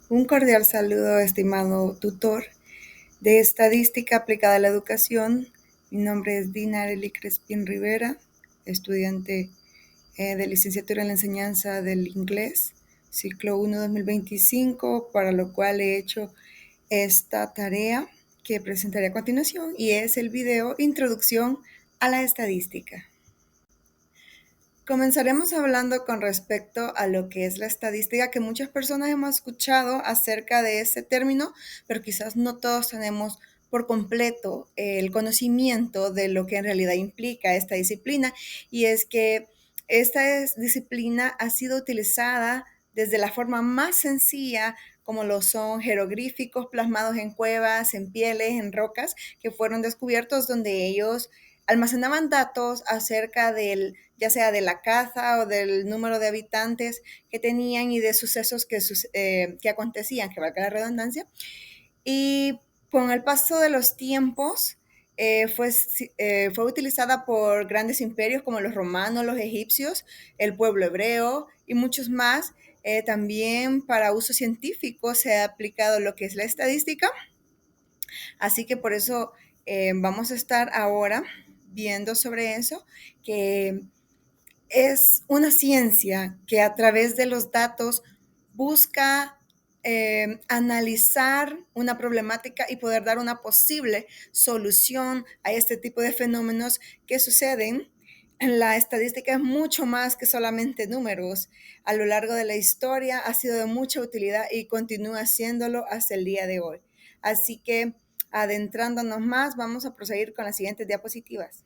Un cordial saludo, estimado tutor de Estadística Aplicada a la Educación. Mi nombre es Dina Arely Crespín Rivera, estudiante de licenciatura en la enseñanza del inglés, ciclo 1 2025, para lo cual he hecho esta tarea que presentaré a continuación y es el video Introducción a la Estadística. Comenzaremos hablando con respecto a lo que es la estadística, que muchas personas hemos escuchado acerca de ese término, pero quizás no todos tenemos por completo el conocimiento de lo que en realidad implica esta disciplina, y es que esta disciplina ha sido utilizada desde la forma más sencilla, como lo son jeroglíficos plasmados en cuevas, en pieles, en rocas, que fueron descubiertos donde ellos almacenaban datos acerca del, ya sea de la caza o del número de habitantes que tenían y de sucesos que acontecían, que valga la redundancia. Y con el paso de los tiempos, fue utilizada por grandes imperios como los romanos, los egipcios, el pueblo hebreo y muchos más. También para uso científico se ha aplicado lo que es la estadística. Así que por eso vamos a estar ahora viendo sobre eso, que es una ciencia que a través de los datos busca analizar una problemática y poder dar una posible solución a este tipo de fenómenos que suceden. La estadística es mucho más que solamente números. A lo largo de la historia ha sido de mucha utilidad y continúa siéndolo hasta el día de hoy. Así que adentrándonos más, vamos a proseguir con las siguientes diapositivas.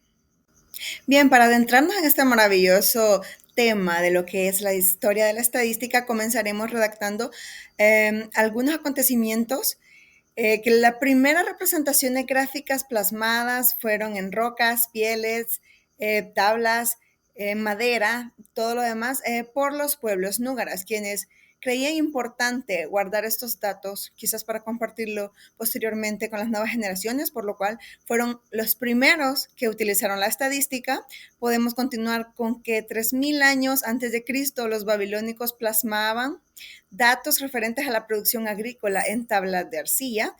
Bien, para adentrarnos en este maravilloso tema de lo que es la historia de la estadística, comenzaremos redactando algunos acontecimientos que la primera representaciones gráficas plasmadas fueron en rocas, pieles, tablas, madera, todo lo demás, por los pueblos núgaras, quienes creían importante guardar estos datos, quizás para compartirlo posteriormente con las nuevas generaciones, por lo cual fueron los primeros que utilizaron la estadística. Podemos continuar con que 3000 años antes de Cristo los babilónicos plasmaban datos referentes a la producción agrícola en tablas de arcilla,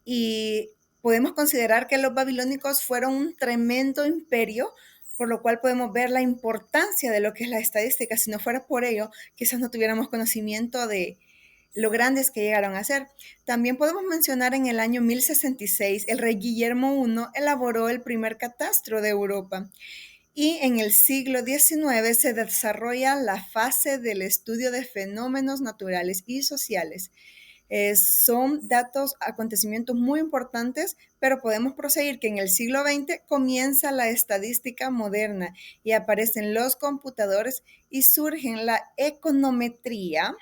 y podemos considerar que los babilónicos fueron un tremendo imperio, por lo cual podemos ver la importancia de lo que es la estadística. Si no fuera por ello, quizás no tuviéramos conocimiento de lo grandes que llegaron a ser. También podemos mencionar en el año 1066, el rey Guillermo I elaboró el primer catastro de Europa. Y en el siglo XIX se desarrolla la fase del estudio de fenómenos naturales y sociales. Son datos, acontecimientos muy importantes, pero podemos proseguir que en el siglo XX comienza la estadística moderna y aparecen los computadores y surgen la econometría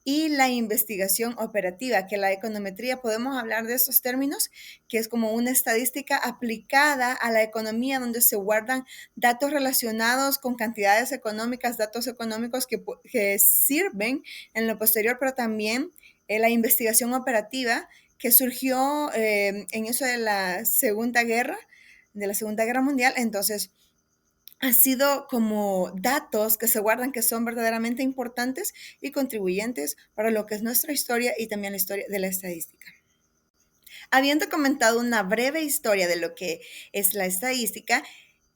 y la investigación operativa, que la econometría, podemos hablar de esos términos, que es como una estadística aplicada a la economía, donde se guardan datos relacionados con cantidades económicas, datos económicos que sirven en lo posterior, pero también la investigación operativa que surgió en eso de la Segunda Guerra Mundial. Entonces, han sido como datos que se guardan, que son verdaderamente importantes y contribuyentes para lo que es nuestra historia y también la historia de la estadística. Habiendo comentado una breve historia de lo que es la estadística,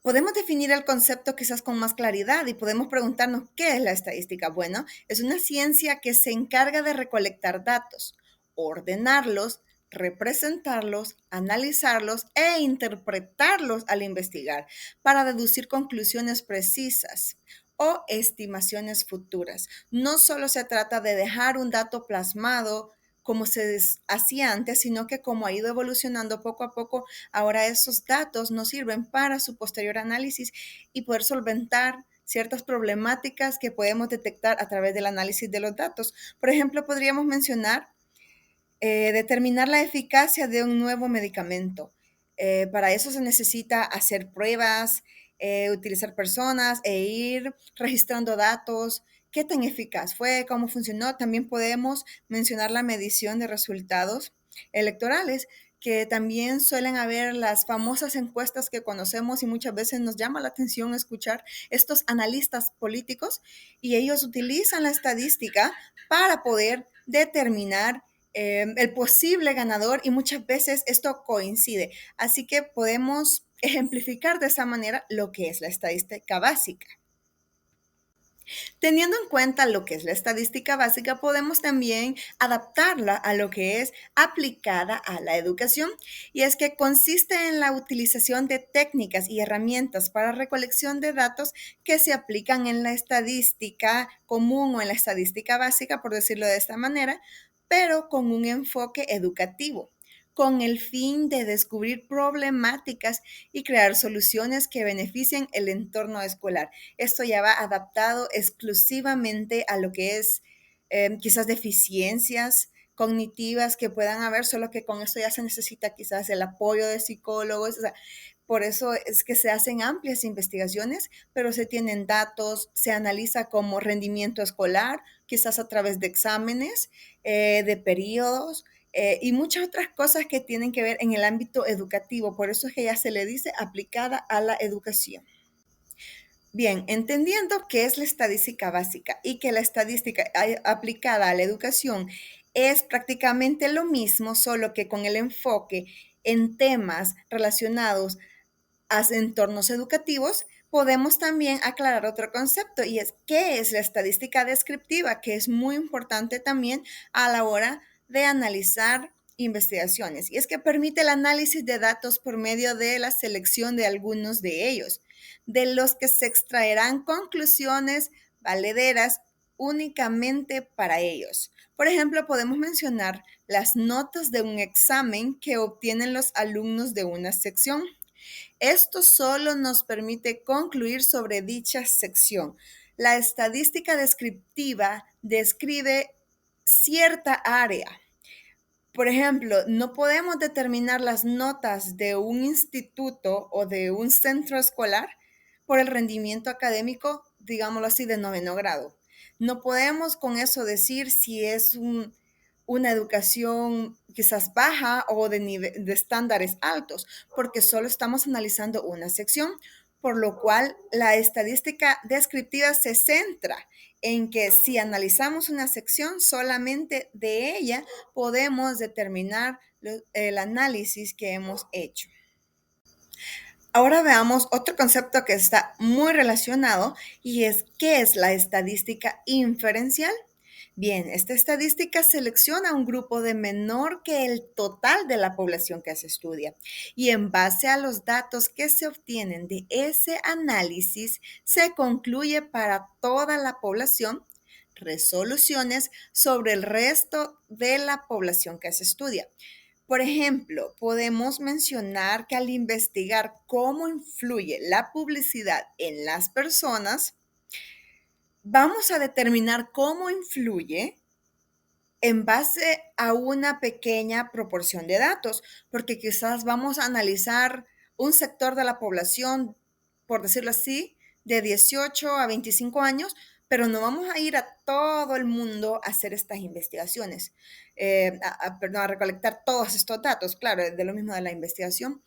podemos definir el concepto quizás con más claridad y podemos preguntarnos qué es la estadística. Bueno, es una ciencia que se encarga de recolectar datos, ordenarlos, representarlos, analizarlos e interpretarlos al investigar para deducir conclusiones precisas o estimaciones futuras. No solo se trata de dejar un dato plasmado como se hacía antes, sino que como ha ido evolucionando poco a poco, ahora esos datos nos sirven para su posterior análisis y poder solventar ciertas problemáticas que podemos detectar a través del análisis de los datos. Por ejemplo, podríamos mencionar determinar la eficacia de un nuevo medicamento. Para eso se necesita hacer pruebas, utilizar personas e ir registrando datos, qué tan eficaz fue, cómo funcionó. También podemos mencionar la medición de resultados electorales, que también suelen haber las famosas encuestas que conocemos y muchas veces nos llama la atención escuchar estos analistas políticos, y ellos utilizan la estadística para poder determinar el posible ganador y muchas veces esto coincide. Así que podemos ejemplificar de esa manera lo que es la estadística básica. Teniendo en cuenta lo que es la estadística básica, podemos también adaptarla a lo que es aplicada a la educación. Y es que consiste en la utilización de técnicas y herramientas para recolección de datos que se aplican en la estadística común o en la estadística básica, por decirlo de esta manera, pero con un enfoque educativo, con el fin de descubrir problemáticas y crear soluciones que beneficien el entorno escolar. Esto ya va adaptado exclusivamente a lo que es quizás deficiencias cognitivas que puedan haber, solo que con esto ya se necesita quizás el apoyo de psicólogos. O sea, por eso es que se hacen amplias investigaciones, pero se tienen datos, se analiza como rendimiento escolar, quizás a través de exámenes, de periodos, y muchas otras cosas que tienen que ver en el ámbito educativo. Por eso es que ya se le dice aplicada a la educación. Bien, entendiendo qué es la estadística básica y que la estadística aplicada a la educación es prácticamente lo mismo, solo que con el enfoque en temas relacionados a entornos educativos, podemos también aclarar otro concepto y es qué es la estadística descriptiva, que es muy importante también a la hora de analizar investigaciones. Y es que permite el análisis de datos por medio de la selección de algunos de ellos, de los que se extraerán conclusiones valederas únicamente para ellos. Por ejemplo, podemos mencionar las notas de un examen que obtienen los alumnos de una sección. Esto solo nos permite concluir sobre dicha sección. La estadística descriptiva describe cierta área. Por ejemplo, no podemos determinar las notas de un instituto o de un centro escolar por el rendimiento académico, digámoslo así, de noveno grado. No podemos con eso decir si es una educación quizás baja o de estándares altos, porque solo estamos analizando una sección, por lo cual la estadística descriptiva se centra en que si analizamos una sección, solamente de ella podemos determinar el análisis que hemos hecho. Ahora veamos otro concepto que está muy relacionado y es ¿qué es la estadística inferencial? Bien, esta estadística selecciona un grupo de menor que el total de la población que se estudia y en base a los datos que se obtienen de ese análisis se concluye para toda la población resoluciones sobre el resto de la población que se estudia. Por ejemplo, podemos mencionar que al investigar cómo influye la publicidad en las personas, vamos a determinar cómo influye en base a una pequeña proporción de datos, porque quizás vamos a analizar un sector de la población, por decirlo así, de 18 a 25 años, pero no vamos a ir a todo el mundo a hacer estas investigaciones, perdón, a recolectar todos estos datos, claro, de lo mismo de la investigación,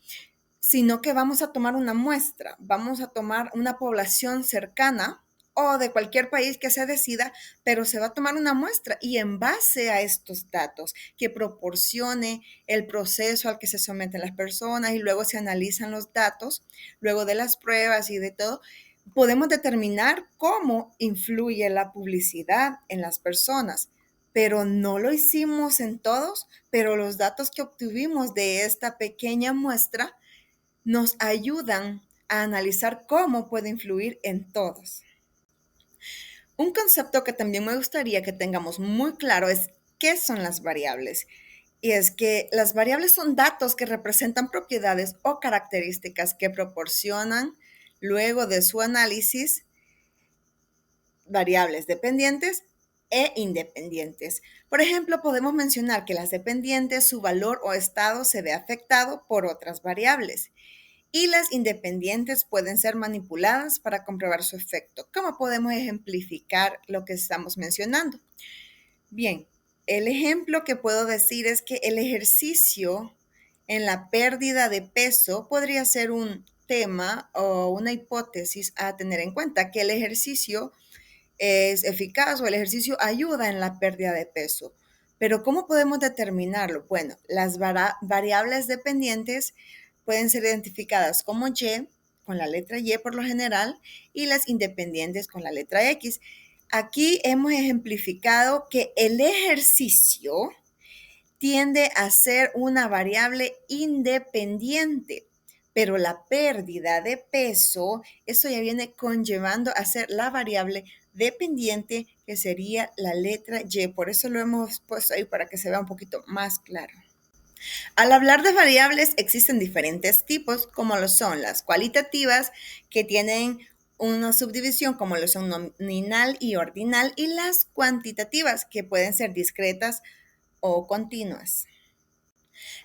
sino que vamos a tomar una muestra, vamos a tomar una población cercana o de cualquier país que se decida, pero se va a tomar una muestra y en base a estos datos que proporcione el proceso al que se someten las personas y luego se analizan los datos, luego de las pruebas y de todo, podemos determinar cómo influye la publicidad en las personas. Pero no lo hicimos en todos, pero los datos que obtuvimos de esta pequeña muestra nos ayudan a analizar cómo puede influir en todos. Un concepto que también me gustaría que tengamos muy claro es qué son las variables. Y es que las variables son datos que representan propiedades o características que proporcionan luego de su análisis variables dependientes e independientes. Por ejemplo, podemos mencionar que las dependientes, su valor o estado se ve afectado por otras variables y las independientes pueden ser manipuladas para comprobar su efecto. ¿Cómo podemos ejemplificar lo que estamos mencionando? Bien, el ejemplo que puedo decir es que el ejercicio en la pérdida de peso podría ser un tema o una hipótesis a tener en cuenta, que el ejercicio es eficaz o el ejercicio ayuda en la pérdida de peso. Pero ¿cómo podemos determinarlo? Bueno, las variables dependientes pueden ser identificadas como Y, con la letra Y por lo general, y las independientes con la letra X. Aquí hemos ejemplificado que el ejercicio tiende a ser una variable independiente, pero la pérdida de peso, eso ya viene conllevando a ser la variable dependiente, que sería la letra Y. Por eso lo hemos puesto ahí para que se vea un poquito más claro. Al hablar de variables existen diferentes tipos, como lo son las cualitativas, que tienen una subdivisión como lo son nominal y ordinal, y las cuantitativas, que pueden ser discretas o continuas.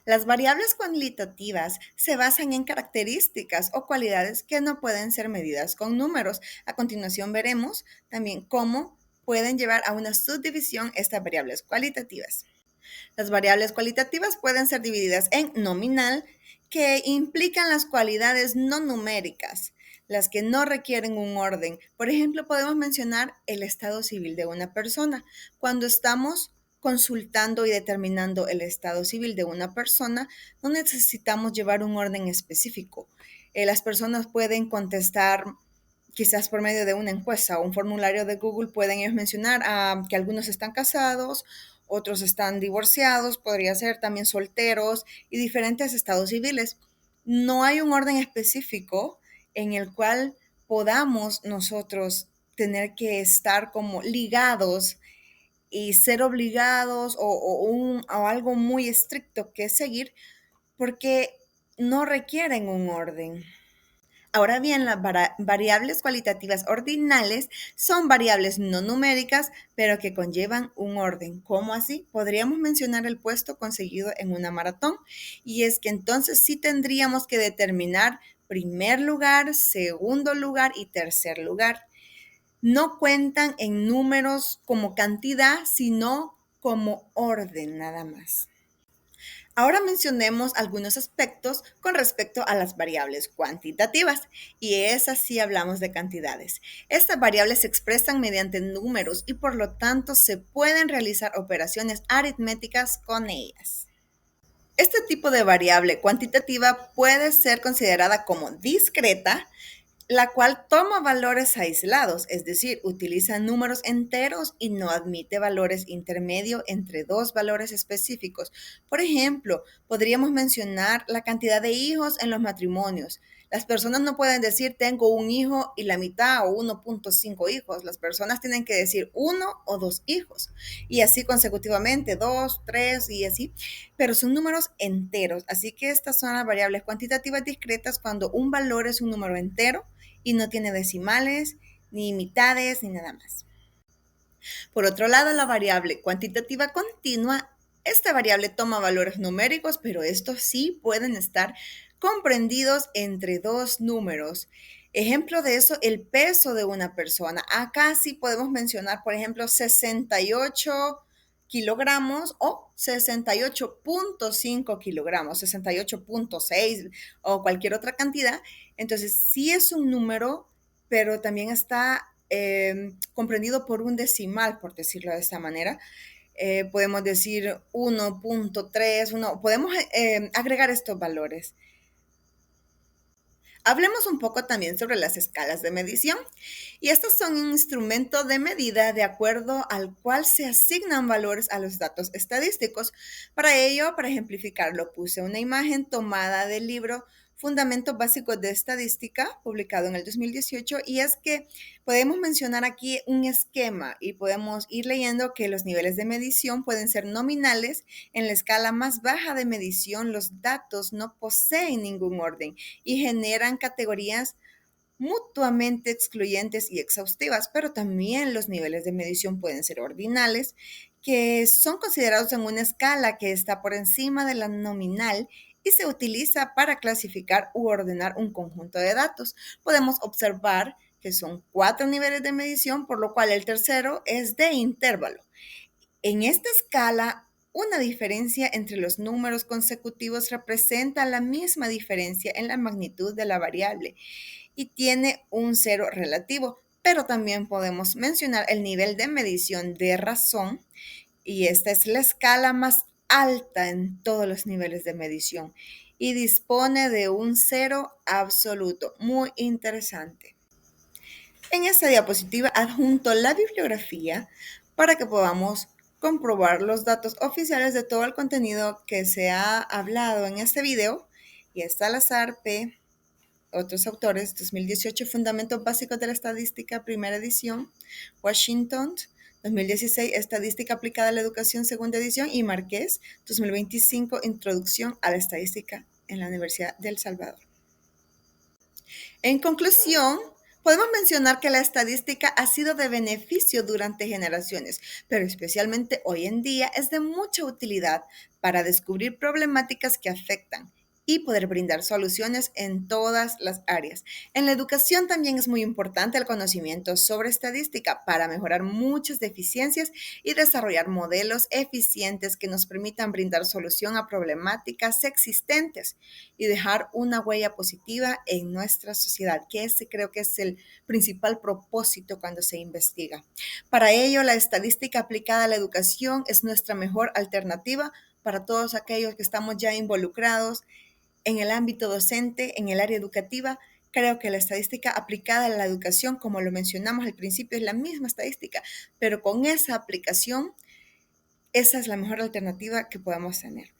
Las variables cualitativas se basan en características o cualidades que no pueden ser medidas con números. A continuación veremos también cómo pueden llevar a una subdivisión estas variables cualitativas. Las variables cualitativas pueden ser divididas en nominal, que implican las cualidades no numéricas, las que no requieren un orden. Por ejemplo, podemos mencionar el estado civil de una persona. Cuando estamos consultando y determinando el estado civil de una persona, no necesitamos llevar un orden específico. Las personas pueden contestar quizás por medio de una encuesta o un formulario de Google, pueden ellos mencionar que algunos están casados, otros están divorciados, podría ser también solteros y diferentes estados civiles. No hay un orden específico en el cual podamos nosotros tener que estar como ligados y ser obligados o algo muy estricto que seguir, porque no requieren un orden. Ahora bien, las variables cualitativas ordinales son variables no numéricas, pero que conllevan un orden. ¿Cómo así? Podríamos mencionar el puesto conseguido en una maratón, y es que entonces sí tendríamos que determinar primer lugar, segundo lugar y tercer lugar. No cuentan en números como cantidad, sino como orden nada más. Ahora mencionemos algunos aspectos con respecto a las variables cuantitativas, y es así hablamos de cantidades. Estas variables se expresan mediante números y por lo tanto se pueden realizar operaciones aritméticas con ellas. Este tipo de variable cuantitativa puede ser considerada como discreta, la cual toma valores aislados, es decir, utiliza números enteros y no admite valores intermedios entre dos valores específicos. Por ejemplo, podríamos mencionar la cantidad de hijos en los matrimonios. Las personas no pueden decir tengo un hijo y la mitad o 1.5 hijos. Las personas tienen que decir uno o dos hijos y así consecutivamente, dos, tres y así, pero son números enteros. Así que estas son las variables cuantitativas discretas cuando un valor es un número entero y no tiene decimales, ni mitades, ni nada más. Por otro lado, la variable cuantitativa continua, esta variable toma valores numéricos, pero estos sí pueden estar comprendidos entre dos números. Ejemplo de eso, el peso de una persona. Acá sí podemos mencionar, por ejemplo, 68 kilogramos o 68.5 kilogramos, 68.6 o cualquier otra cantidad. Entonces, sí es un número, pero también está comprendido por un decimal, por decirlo de esta manera. Podemos decir 1.3, podemos agregar estos valores. Hablemos un poco también sobre las escalas de medición, y estos son un instrumento de medida de acuerdo al cual se asignan valores a los datos estadísticos. Para ello, para ejemplificarlo, puse una imagen tomada del libro Fundamentos Básicos de Estadística, publicado en el 2018, y es que podemos mencionar aquí un esquema y podemos ir leyendo que los niveles de medición pueden ser nominales. En la escala más baja de medición, los datos no poseen ningún orden y generan categorías mutuamente excluyentes y exhaustivas, pero también los niveles de medición pueden ser ordinales, que son considerados en una escala que está por encima de la nominal y se utiliza para clasificar u ordenar un conjunto de datos. Podemos observar que son 4 niveles de medición, por lo cual el tercero es de intervalo. En esta escala, una diferencia entre los números consecutivos representa la misma diferencia en la magnitud de la variable y tiene un cero relativo, pero también podemos mencionar el nivel de medición de razón, y esta es la escala más alta en todos los niveles de medición y dispone de un cero absoluto. Muy interesante. En esta diapositiva adjunto la bibliografía para que podamos comprobar los datos oficiales de todo el contenido que se ha hablado en este video. Y está Salazar P., otros autores, 2018, Fundamentos Básicos de la Estadística, primera edición, Washington, 2016, Estadística aplicada a la educación, segunda edición, y Márquez, 2025, Introducción a la Estadística en la Universidad de El Salvador. En conclusión, podemos mencionar que la estadística ha sido de beneficio durante generaciones, pero especialmente hoy en día es de mucha utilidad para descubrir problemáticas que afectan y poder brindar soluciones en todas las áreas. En la educación también es muy importante el conocimiento sobre estadística para mejorar muchas deficiencias y desarrollar modelos eficientes que nos permitan brindar solución a problemáticas existentes y dejar una huella positiva en nuestra sociedad, que ese creo que es el principal propósito cuando se investiga. Para ello, la estadística aplicada a la educación es nuestra mejor alternativa para todos aquellos que estamos ya involucrados en el ámbito docente, en el área educativa. Creo que la estadística aplicada a la educación, como lo mencionamos al principio, es la misma estadística, pero con esa aplicación, esa es la mejor alternativa que podemos tener.